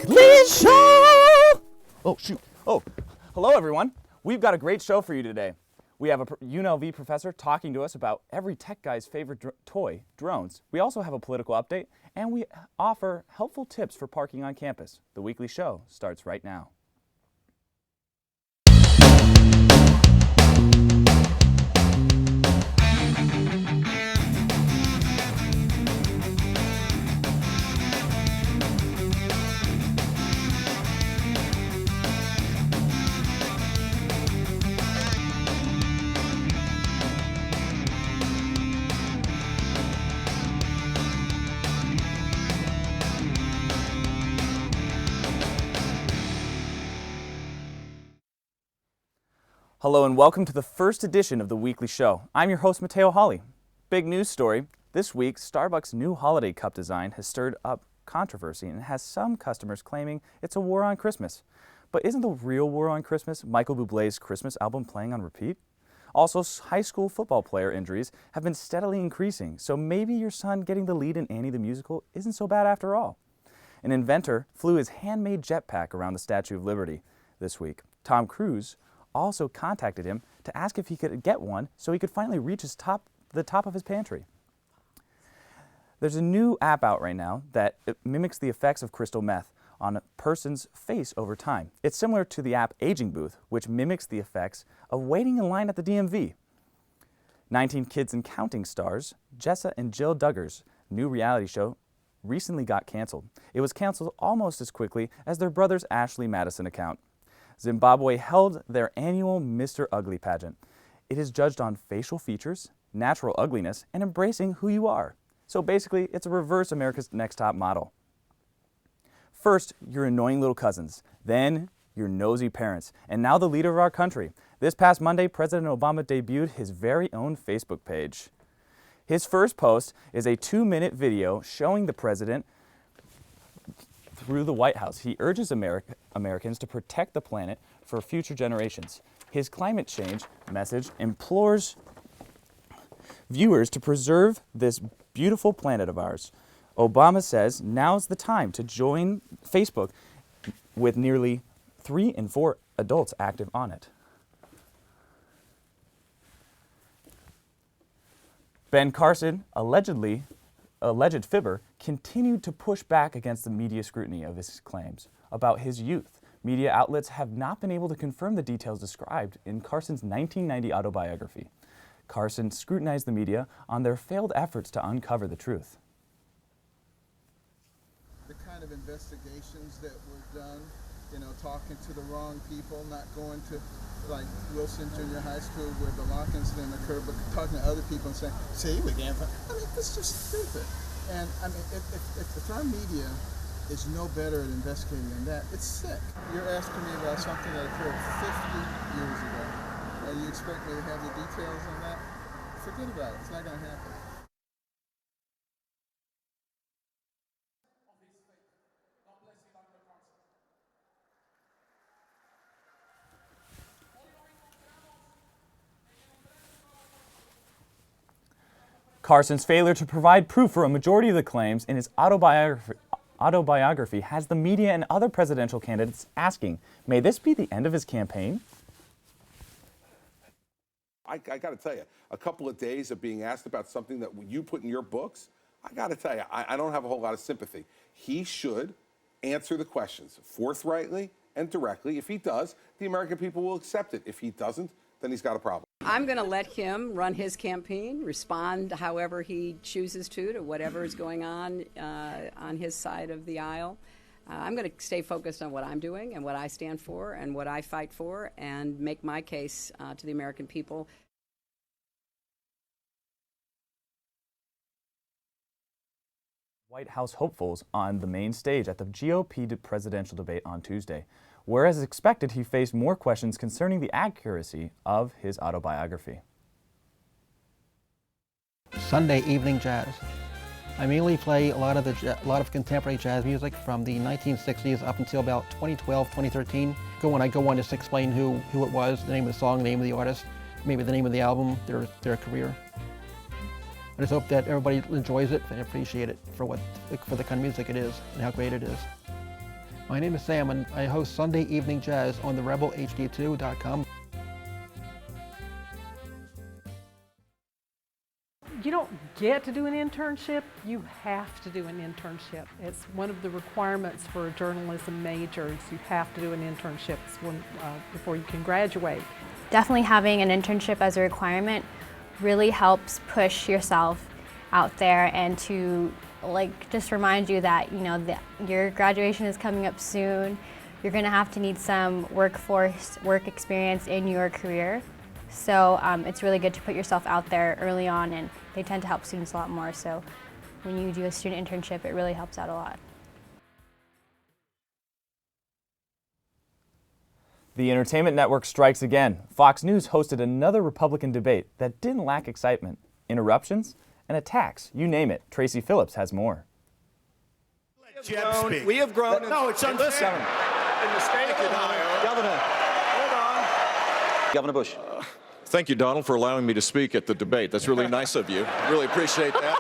Weekly Show! Oh, shoot. Oh, hello, everyone. We've got a great show for you today. We have a UNLV professor talking to us about every tech guy's favorite toy, drones. We also have a political update, and we offer helpful tips for parking on campus. The Weekly Show starts right now. Hello and welcome to the first edition of the Weekly Show. I'm your host, Mateo Hawley. Big news story. This week, Starbucks' new holiday cup design has stirred up controversy and has some customers claiming it's a war on Christmas. But isn't the real war on Christmas Michael Bublé's Christmas album playing on repeat? Also, high school football player injuries have been steadily increasing, so maybe your son getting the lead in Annie the Musical isn't so bad after all. An inventor flew his handmade jetpack around the Statue of Liberty this week. Tom Cruise also contacted him to ask if he could get one so he could finally reach the top of his pantry. There's a new app out right now that mimics the effects of crystal meth on a person's face over time. It's similar to the app Aging Booth, which mimics the effects of waiting in line at the DMV. 19 Kids and Counting stars Jessa and Jill Duggar's new reality show recently got canceled. It was canceled almost as quickly as their brother's Ashley Madison account. Zimbabwe held their annual Mr. Ugly pageant. It is judged on facial features, natural ugliness, and embracing who you are. So basically, it's a reverse America's Next Top Model. First, your annoying little cousins. Then, your nosy parents. And now the leader of our country. This past Monday, President Obama debuted his very own Facebook page. His first post is a 2-minute video showing the president through the White House. He urges Americans to protect the planet for future generations. His climate change message implores viewers to preserve this beautiful planet of ours. Obama says now's the time to join Facebook with nearly 3 in 4 adults active on it. Ben Carson, alleged fibber, continued to push back against the media scrutiny of his claims about his youth. Media outlets have not been able to confirm the details described in Carson's 1990 autobiography. Carson scrutinized the media on their failed efforts to uncover the truth. The kind of investigations that were done, talking to the wrong people, not going to like Wilson Junior High School where the lock incident occurred, but talking to other people and saying, see, we can't find. It's just stupid. And if our media is no better at investigating than that, it's sick. You're asking me about something that occurred 50 years ago, and you expect me to have the details on that? Forget about it. It's not going to happen. Carson's failure to provide proof for a majority of the claims in his autobiography has the media and other presidential candidates asking, may this be the end of his campaign? I got to tell you, a couple of days of being asked about something that you put in your books, I got to tell you, I don't have a whole lot of sympathy. He should answer the questions forthrightly and directly. If he does, the American people will accept it. If he doesn't, then he's got a problem. I'm going to let him run his campaign, respond however he chooses to whatever is going on his side of the aisle. I'm going to stay focused on what I'm doing and what I stand for and what I fight for and make my case to the American people. White House hopefuls on the main stage at the GOP presidential debate on Tuesday. Whereas expected, he faced more questions concerning the accuracy of his autobiography. Sunday evening jazz. I mainly play a lot of contemporary jazz music from the 1960s up until about 2012, 2013. When I go on, just explain who it was, the name of the song, the name of the artist, maybe the name of the album, their career. I just hope that everybody enjoys it and appreciate it for the kind of music it is and how great it is. My name is Sam, and I host Sunday Evening Jazz on the rebelhd2.com. You don't get to do an internship, you have to do an internship. It's one of the requirements for a journalism major is you have to do an internship before you can graduate. Definitely having an internship as a requirement really helps push yourself out there and to just remind you that your graduation is coming up soon. You're going to have to need some work experience in your career. So it's really good to put yourself out there early on, and they tend to help students a lot more. So when you do a student internship, it really helps out a lot. The entertainment network strikes again. Fox News hosted another Republican debate that didn't lack excitement, interruptions, and attacks. You name it. Tracy Phillips has more. We have grown. No, it's unfair. In the state of Ohio. Governor. Hold on. Governor Bush. Thank you, Donald, for allowing me to speak at the debate. That's really nice of you. Really appreciate that.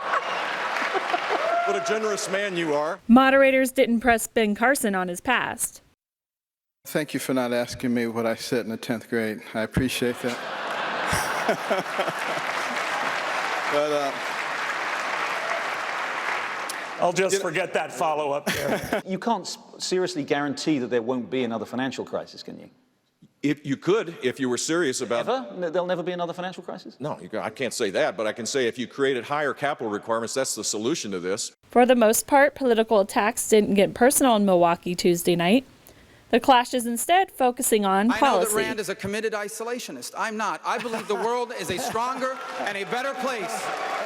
What a generous man you are. Moderators didn't press Ben Carson on his past. Thank you for not asking me what I said in the 10th grade. I appreciate that. I'll just forget that follow-up there. You can't seriously guarantee that there won't be another financial crisis, can you? If you could, if you were serious about... Ever? There'll never be another financial crisis? No, I can't say that, but I can say if you created higher capital requirements, that's the solution to this. For the most part, political attacks didn't get personal in Milwaukee Tuesday night. The clash is instead focusing on policy. I know that Rand is a committed isolationist. I'm not. I believe the world is a stronger and a better place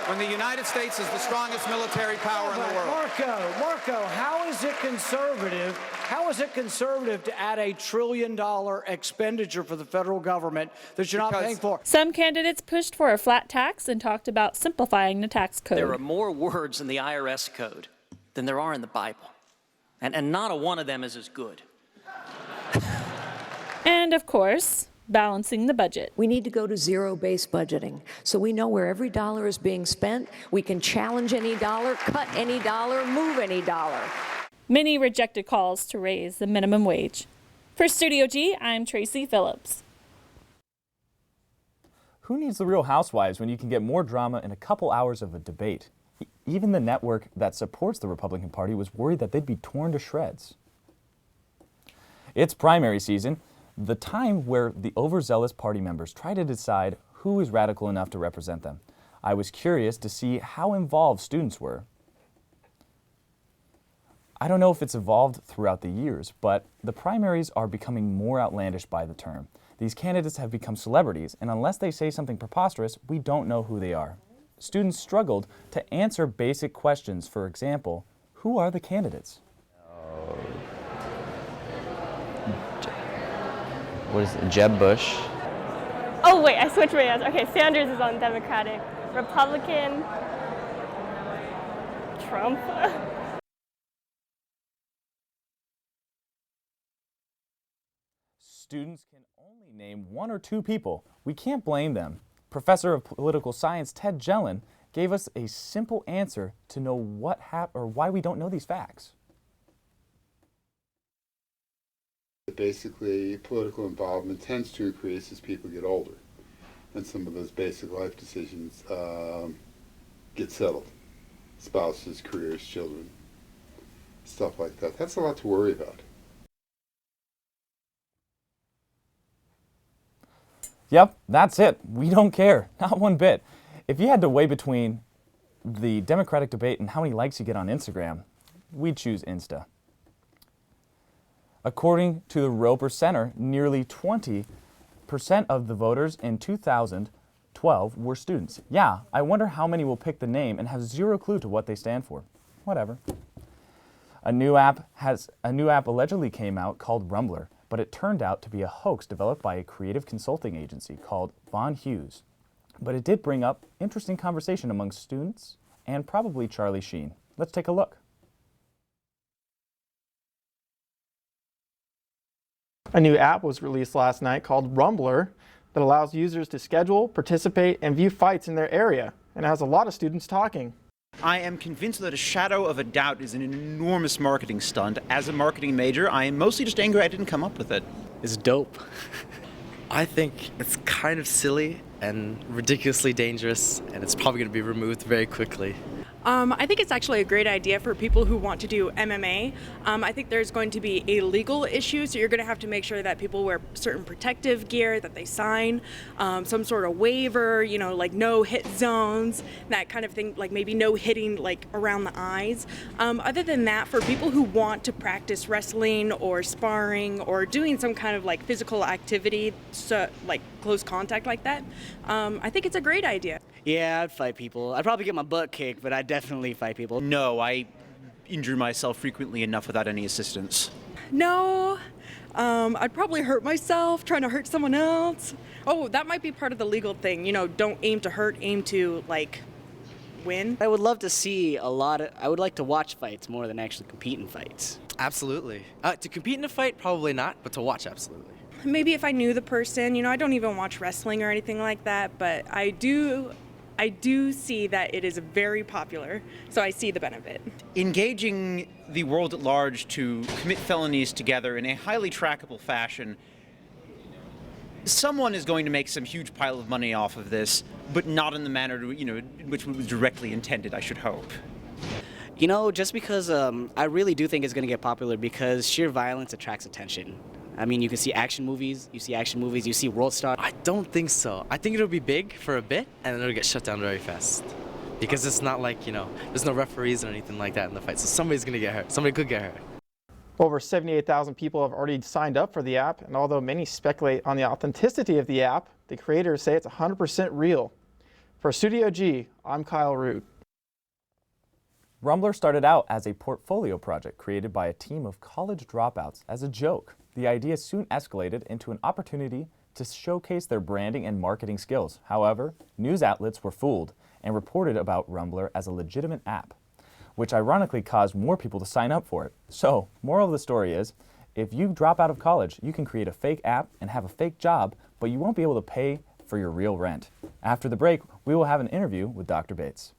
when the United States is the strongest military power in the world. Marco, how is it conservative? How is it conservative to add $1 trillion expenditure for the federal government that you're not paying for? Some candidates pushed for a flat tax and talked about simplifying the tax code. There are more words in the IRS code than there are in the Bible, and not a one of them is as good. And, of course, balancing the budget. We need to go to zero-based budgeting, so we know where every dollar is being spent. We can challenge any dollar, cut any dollar, move any dollar. Many rejected calls to raise the minimum wage. For Studio G, I'm Tracy Phillips. Who needs the Real Housewives when you can get more drama in a couple hours of a debate? Even the network that supports the Republican Party was worried that they'd be torn to shreds. It's primary season, the time where the overzealous party members try to decide who is radical enough to represent them. I was curious to see how involved students were. I don't know if it's evolved throughout the years, but the primaries are becoming more outlandish by the term. These candidates have become celebrities, and unless they say something preposterous, we don't know who they are. Students struggled to answer basic questions. For example, who are the candidates? What is it? Jeb Bush. Oh wait, I switched my answer. Okay, Sanders is on Democratic. Republican, Trump. Students can only name one or two people. We can't blame them. Professor of Political Science Ted Jelen gave us a simple answer to know what happened or why we don't know these facts. Basically, political involvement tends to increase as people get older, and some of those basic life decisions get settled. Spouses, careers, children, stuff like that. That's a lot to worry about. Yep, that's it. We don't care. Not one bit. If you had to weigh between the Democratic debate and how many likes you get on Instagram, we'd choose Insta. According to the Roper Center, nearly 20% of the voters in 2012 were students. Yeah, I wonder how many will pick the name and have zero clue to what they stand for. Whatever. A new app allegedly came out called Rumbler, but it turned out to be a hoax developed by a creative consulting agency called Von Hughes. But it did bring up interesting conversation among students and probably Charlie Sheen. Let's take a look. A new app was released last night called Rumbler that allows users to schedule, participate, and view fights in their area, and has a lot of students talking. I am convinced that a shadow of a doubt is an enormous marketing stunt. As a marketing major, I am mostly just angry I didn't come up with it. It's dope. I think it's kind of silly and ridiculously dangerous, and it's probably going to be removed very quickly. I think it's actually a great idea for people who want to do MMA. I think there's going to be a legal issue, so you're going to have to make sure that people wear certain protective gear, that they sign some sort of waiver, you know, like no hit zones, that kind of thing, like maybe no hitting like around the eyes. Other than that, for people who want to practice wrestling or sparring or doing some kind of like physical activity, so like close contact like that, I think it's a great idea. Yeah, I'd fight people. I'd probably get my butt kicked, but I'd definitely fight people. No, I injure myself frequently enough without any assistance. No, I'd probably hurt myself trying to hurt someone else. Oh, that might be part of the legal thing. You know, don't aim to hurt, aim to, like, win. I would love to see I would like to watch fights more than actually compete in fights. Absolutely. To compete in a fight, probably not, but to watch, absolutely. Maybe if I knew the person, you know, I don't even watch wrestling or anything like that, but I do see that it is very popular, so I see the benefit. Engaging the world at large to commit felonies together in a highly trackable fashion, someone is going to make some huge pile of money off of this, but not in the manner, you know, in which it was directly intended, I should hope. You know, just because I really do think it's going to get popular because sheer violence attracts attention. I mean, you can see action movies, you see World Star. I don't think so. I think it'll be big for a bit, and then it'll get shut down very fast. Because it's not like, you know, there's no referees or anything like that in the fight, so somebody's going to get hurt. Somebody could get hurt. Over 78,000 people have already signed up for the app, and although many speculate on the authenticity of the app, the creators say it's 100% real. For Studio G, I'm Kyle Root. Rumbler started out as a portfolio project created by a team of college dropouts as a joke. The idea soon escalated into an opportunity to showcase their branding and marketing skills. However, news outlets were fooled and reported about Rumbler as a legitimate app, which ironically caused more people to sign up for it. So, moral of the story is, if you drop out of college, you can create a fake app and have a fake job, but you won't be able to pay for your real rent. After the break, we will have an interview with Dr. Bates.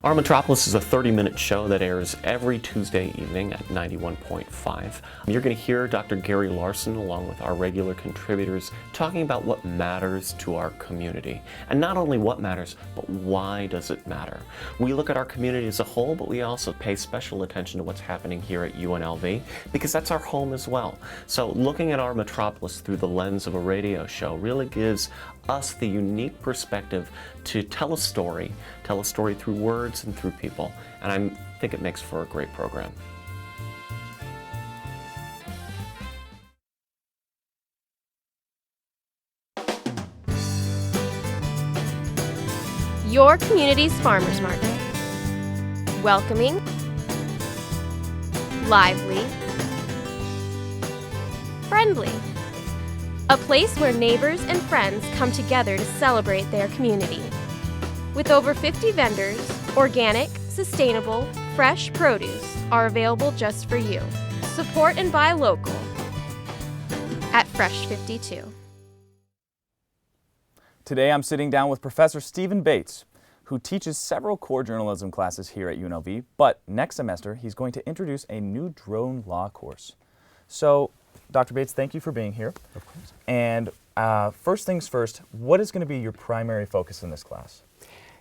Our Metropolis is a 30-minute show that airs every Tuesday evening at 91.5. You're going to hear Dr. Gary Larson along with our regular contributors talking about what matters to our community. And not only what matters, but why does it matter? We look at our community as a whole, but we also pay special attention to what's happening here at UNLV because that's our home as well. So looking at our Metropolis through the lens of a radio show really gives us the unique perspective to tell a story through words and through people, and I think it makes for a great program. Your community's farmers market. Welcoming, lively, friendly. A place where neighbors and friends come together to celebrate their community. With over 50 vendors, organic, sustainable, fresh produce are available just for you. Support and buy local at Fresh 52. Today I'm sitting down with Professor Stephen Bates, who teaches several core journalism classes here at UNLV, but next semester he's going to introduce a new drone law course. So, Dr. Bates, thank you for being here. Of course. And first things first, what is going to be your primary focus in this class?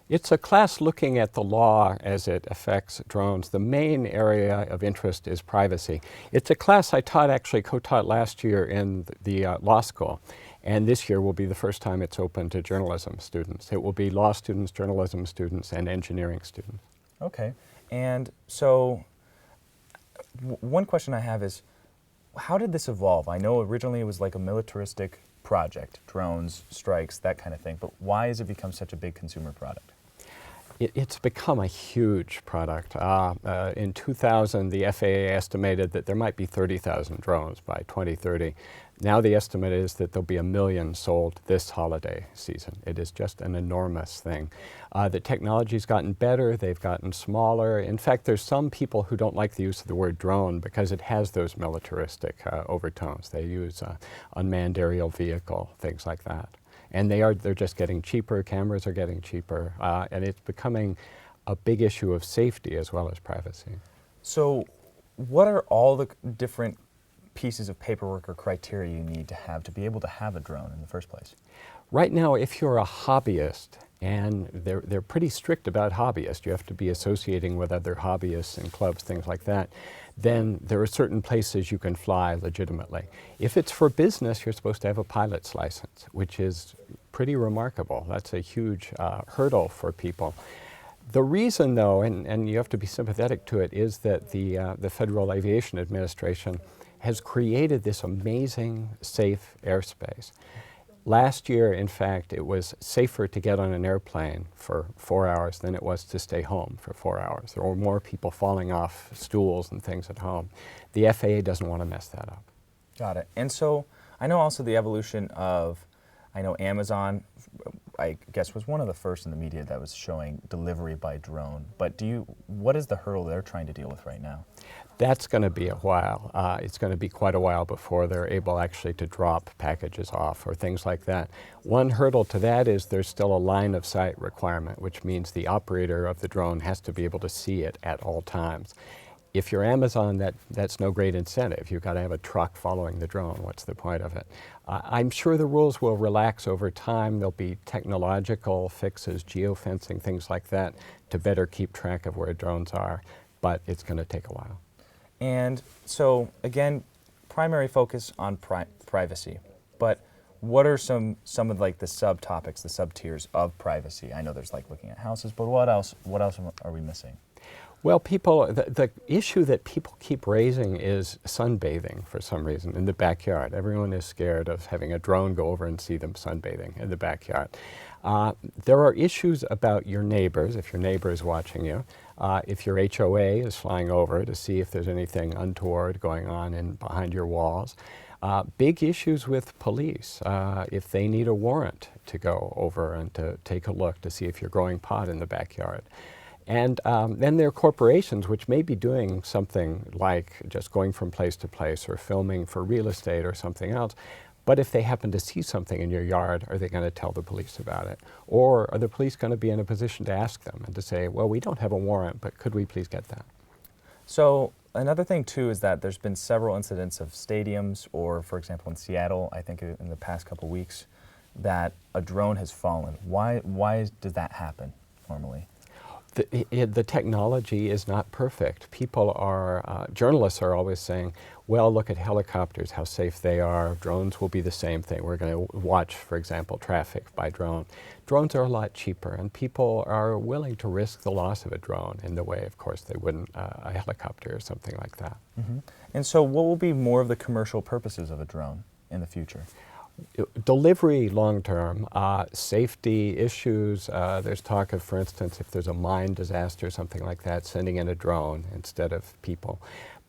It's a class looking at the law as it affects drones. The main area of interest is privacy. It's a class I actually co-taught last year in the law school. And this year will be the first time it's open to journalism students. It will be law students, journalism students, and engineering students. Okay. And so one question I have is, how did this evolve? I know originally it was like a militaristic project, drones, strikes, that kind of thing, but why has it become such a big consumer product? It's become a huge product. In 2000, the FAA estimated that there might be 30,000 drones by 2030. Now the estimate is that there'll be 1 million sold this holiday season. It is just an enormous thing. The technology's gotten better, they've gotten smaller. In fact, there's some people who don't like the use of the word drone because it has those militaristic overtones. They use unmanned aerial vehicle, things like that. And they're just getting cheaper, cameras are getting cheaper, and it's becoming a big issue of safety as well as privacy. So what are all the different pieces of paperwork or criteria you need to be able to have a drone in the first place? Right now, if you're a hobbyist, and they're pretty strict about hobbyists, you have to be associating with other hobbyists and clubs, things like that, then there are certain places you can fly legitimately. If it's for business, you're supposed to have a pilot's license, which is pretty remarkable. That's a huge hurdle for people. The reason, though, and you have to be sympathetic to it, is that the Federal Aviation Administration has created this amazing, safe airspace. Last year, in fact, it was safer to get on an airplane for 4 hours than it was to stay home for 4 hours. There were more people falling off stools and things at home. The FAA doesn't want to mess that up. Got it. And so I know also the evolution of, I know Amazon, I guess, was one of the first in the media that was showing delivery by drone. But what is the hurdle they're trying to deal with right now? That's going to be a while. It's going to be quite a while before they're able actually to drop packages off or things like that. One hurdle to that is there's still a line of sight requirement, which means the operator of the drone has to be able to see it at all times. If you're Amazon, that's no great incentive. You've got to have a truck following the drone. What's the point of it? I'm sure the rules will relax over time. There'll be technological fixes, geofencing, things like that, to better keep track of where drones are, but it's going to take a while. And so, again, primary focus on privacy, but what are some of like the subtopics, the sub-tiers of privacy? I know there's like looking at houses, but what else are we missing? Well, the issue that people keep raising is sunbathing for some reason in the backyard. Everyone is scared of having a drone go over and see them sunbathing in the backyard. There are issues about your neighbors, if your neighbor is watching you, if your HOA is flying over to see if there's anything untoward going on behind your walls. Big issues with police, if they need a warrant to go over and to take a look to see if you're growing pot in the backyard. And then there are corporations which may be doing something like just going from place to place or filming for real estate or something else. But if they happen to see something in your yard, are they going to tell the police about it? Or are the police going to be in a position to ask them and to say, well, we don't have a warrant, but could we please get that? So another thing, too, is that there's been several incidents of stadiums or, for example, in Seattle, I think in the past couple weeks, that a drone has fallen. Why does that happen normally? The technology is not perfect. Journalists are always saying, well, look at helicopters, how safe they are. Drones will be the same thing. We're going to watch, for example, traffic by drone. Drones are a lot cheaper, and people are willing to risk the loss of a drone in the way, of course, they wouldn't a helicopter or something like that. Mm-hmm. And so what will be more of the commercial purposes of a drone in the future? Delivery long-term, safety issues, there's talk of, for instance, if there's a mine disaster or something like that, sending in a drone instead of people.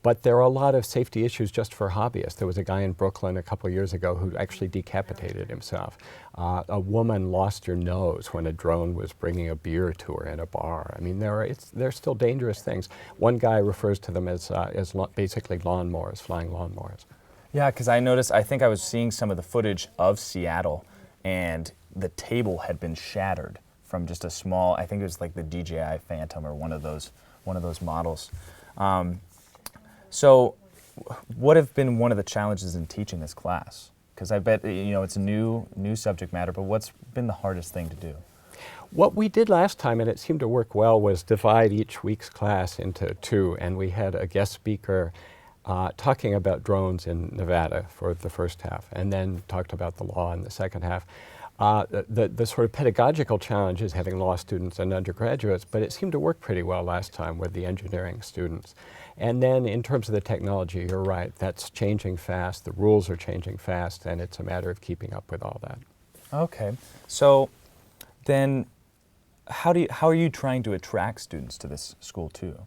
But there are a lot of safety issues just for hobbyists. There was a guy in Brooklyn a couple of years ago who actually decapitated himself. A woman lost her nose when a drone was bringing a beer to her in a bar. I mean, they're still dangerous things. One guy refers to them as basically lawnmowers, flying lawnmowers. Yeah, because I think I was seeing some of the footage of Seattle, and the table had been shattered from just a small, I think it was like the DJI Phantom or one of those models. So what have been one of the challenges in teaching this class? Because I bet, it's a new subject matter, but what's been the hardest thing to do? What we did last time, and it seemed to work well, was divide each week's class into two, and we had a guest speaker talking about drones in Nevada for the first half, and then talked about the law in the second half. The sort of pedagogical challenge is having law students and undergraduates, but it seemed to work pretty well last time with the engineering students. And then in terms of the technology, you're right, that's changing fast, the rules are changing fast, and it's a matter of keeping up with all that. Okay, so then how are you trying to attract students to this school too?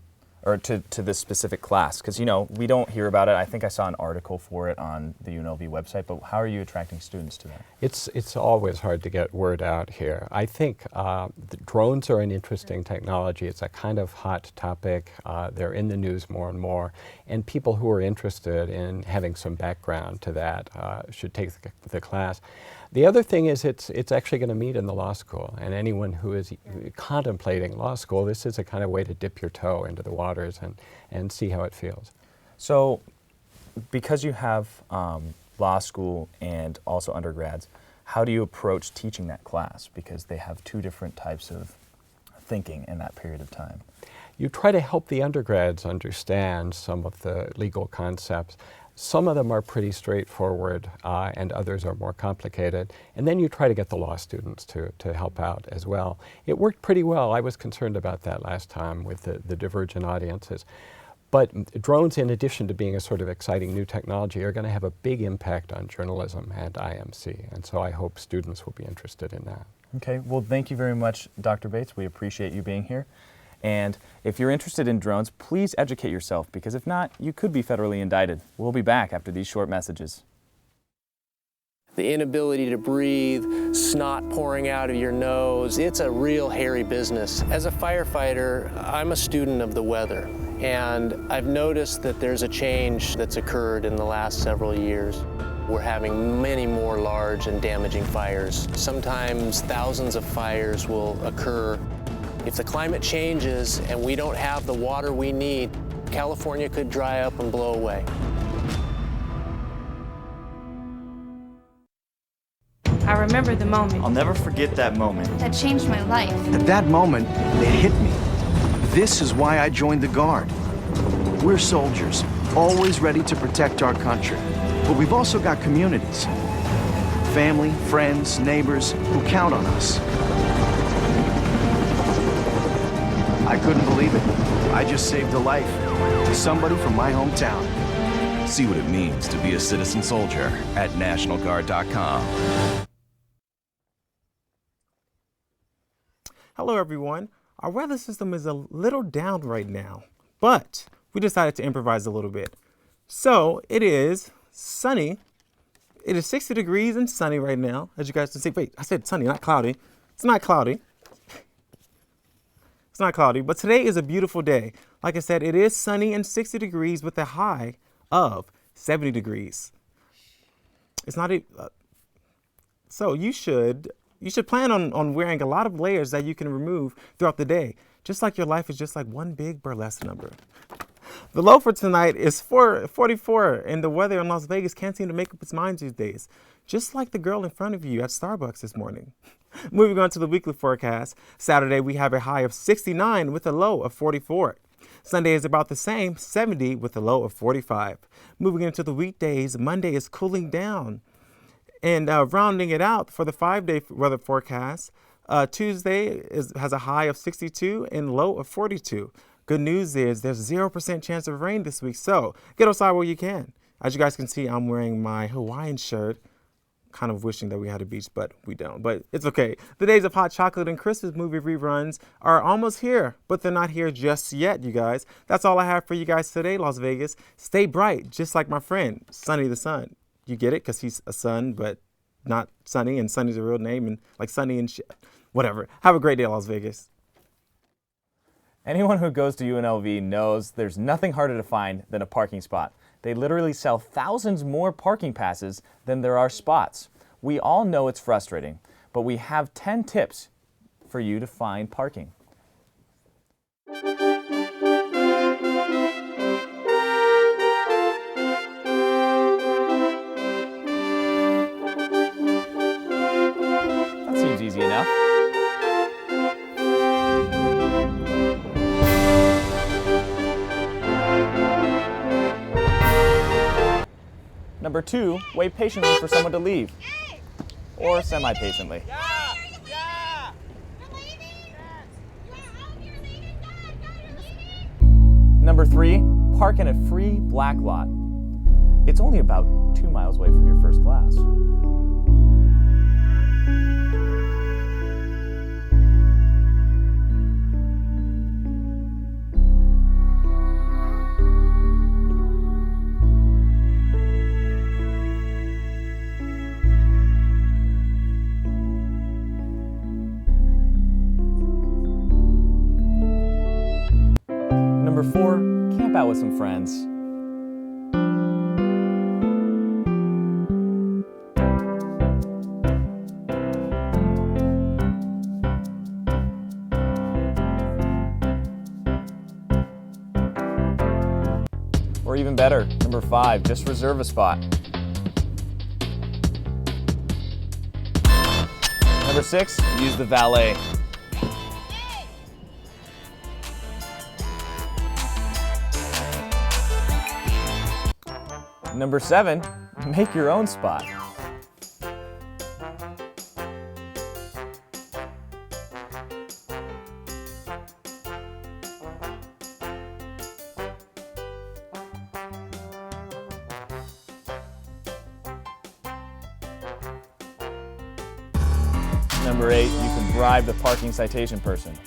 Or to this specific class? Because, we don't hear about it. I think I saw an article for it on the UNLV website, but how are you attracting students to that? It's always hard to get word out here. I think the drones are an interesting technology. It's a kind of hot topic. They're in the news more and more. And people who are interested in having some background to that should take the class. The other thing is it's actually going to meet in the law school, and anyone who is contemplating law school, this is a kind of way to dip your toe into the waters and see how it feels. So, because you have law school and also undergrads, how do you approach teaching that class? Because they have two different types of thinking in that period of time. You try to help the undergrads understand some of the legal concepts. Some of them are pretty straightforward and others are more complicated. And then you try to get the law students to help out as well. It worked pretty well. I was concerned about that last time with the divergent audiences. But drones, in addition to being a sort of exciting new technology, are going to have a big impact on journalism and IMC. And so I hope students will be interested in that. Okay, well, thank you very much, Dr. Bates. We appreciate you being here. And if you're interested in drones, please educate yourself, because if not, you could be federally indicted. We'll be back after these short messages. The inability to breathe, snot pouring out of your nose, it's a real hairy business. As a firefighter, I'm a student of the weather, and I've noticed that there's a change that's occurred in the last several years. We're having many more large and damaging fires. Sometimes thousands of fires will occur. If the climate changes and we don't have the water we need, California could dry up and blow away. I remember the moment. I'll never forget that moment. That changed my life. At that moment, it hit me. This is why I joined the Guard. We're soldiers, always ready to protect our country. But we've also got communities. Family, friends, neighbors who count on us. I couldn't believe it. I just saved a life. Somebody from my hometown. See what it means to be a citizen soldier at NationalGuard.com. Hello everyone. Our weather system is a little down right now, but we decided to improvise a little bit. So it is sunny. It is 60 degrees and sunny right now, as you guys can see. Wait, I said sunny, not cloudy. It's not cloudy. It's not cloudy, but today is a beautiful day. Like I said, it is sunny and 60 degrees with a high of 70 degrees. It's not so you should plan on wearing a lot of layers that you can remove throughout the day, just like your life is just like one big burlesque number. The low for tonight is 44, and the weather in Las Vegas can't seem to make up its mind these days, just like the girl in front of you at Starbucks this morning. Moving on to the weekly forecast, Saturday we have a high of 69 with a low of 44. Sunday is about the same, 70 with a low of 45. Moving into the weekdays, Monday is cooling down. And rounding it out for the 5-day weather forecast, Tuesday has a high of 62 and low of 42. Good news is there's 0% chance of rain this week, so get outside while you can. As you guys can see, I'm wearing my Hawaiian shirt. Kind of wishing that we had a beach, but we don't. But it's okay. The days of hot chocolate and Christmas movie reruns are almost here, but they're not here just yet, you guys. That's all I have for you guys today, Las Vegas. Stay bright, just like my friend, Sonny the Sun. You get it? Because he's a son, but not Sonny, and Sonny's a real name, and like Sonny and shit. Whatever. Have a great day, Las Vegas. Anyone who goes to UNLV knows there's nothing harder to find than a parking spot. They literally sell thousands more parking passes than there are spots. We all know it's frustrating, but we have 10 tips for you to find parking. That seems easy enough. Number 2, wait patiently for someone to leave, or semi-patiently. Number 3, park in a free black lot. It's only about 2 miles away from your first class. Number 4, camp out with some friends. Or even better, number 5, just reserve a spot. Number 6, use the valet. Number 7, make your own spot. Number 8, you can bribe the parking citation person.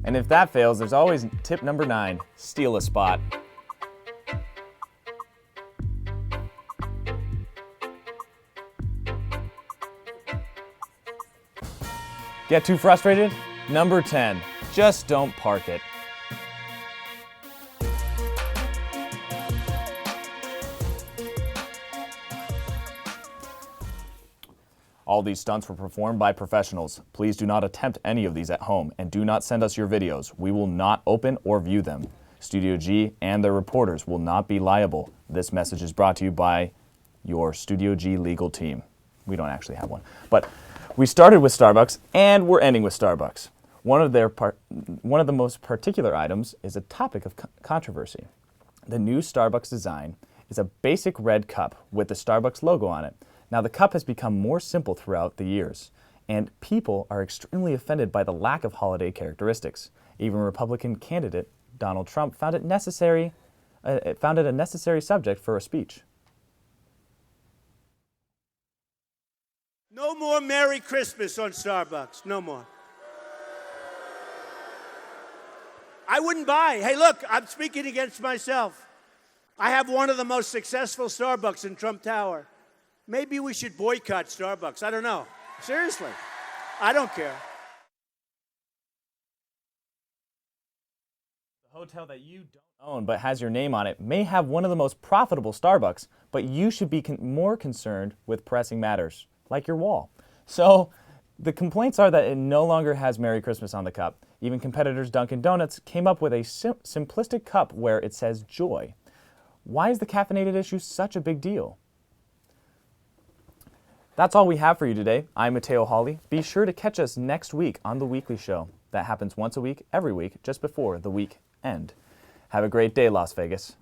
And if that fails, there's always tip number 9, steal a spot. Get too frustrated? Number 10, just don't park it. All these stunts were performed by professionals. Please do not attempt any of these at home, and do not send us your videos. We will not open or view them. Studio G and their reporters will not be liable. This message is brought to you by your Studio G legal team. We don't actually have one. But we started with Starbucks, and we're ending with Starbucks. One of the most particular items is a topic of controversy. The new Starbucks design is a basic red cup with the Starbucks logo on it. Now, the cup has become more simple throughout the years, and people are extremely offended by the lack of holiday characteristics. Even Republican candidate Donald Trump found it a necessary subject for a speech. No more Merry Christmas on Starbucks. No more. I wouldn't buy. Hey, look, I'm speaking against myself. I have one of the most successful Starbucks in Trump Tower. Maybe we should boycott Starbucks. I don't know. Seriously. I don't care. The hotel that you don't own but has your name on it may have one of the most profitable Starbucks, but you should be more concerned with pressing matters, like your wall. So the complaints are that it no longer has Merry Christmas on the cup. Even competitors Dunkin' Donuts came up with a simplistic cup where it says joy. Why is the caffeinated issue such a big deal? That's all we have for you today. I'm Mateo Hawley. Be sure to catch us next week on The Weekly Show. That happens once a week, every week, just before the week end. Have a great day, Las Vegas.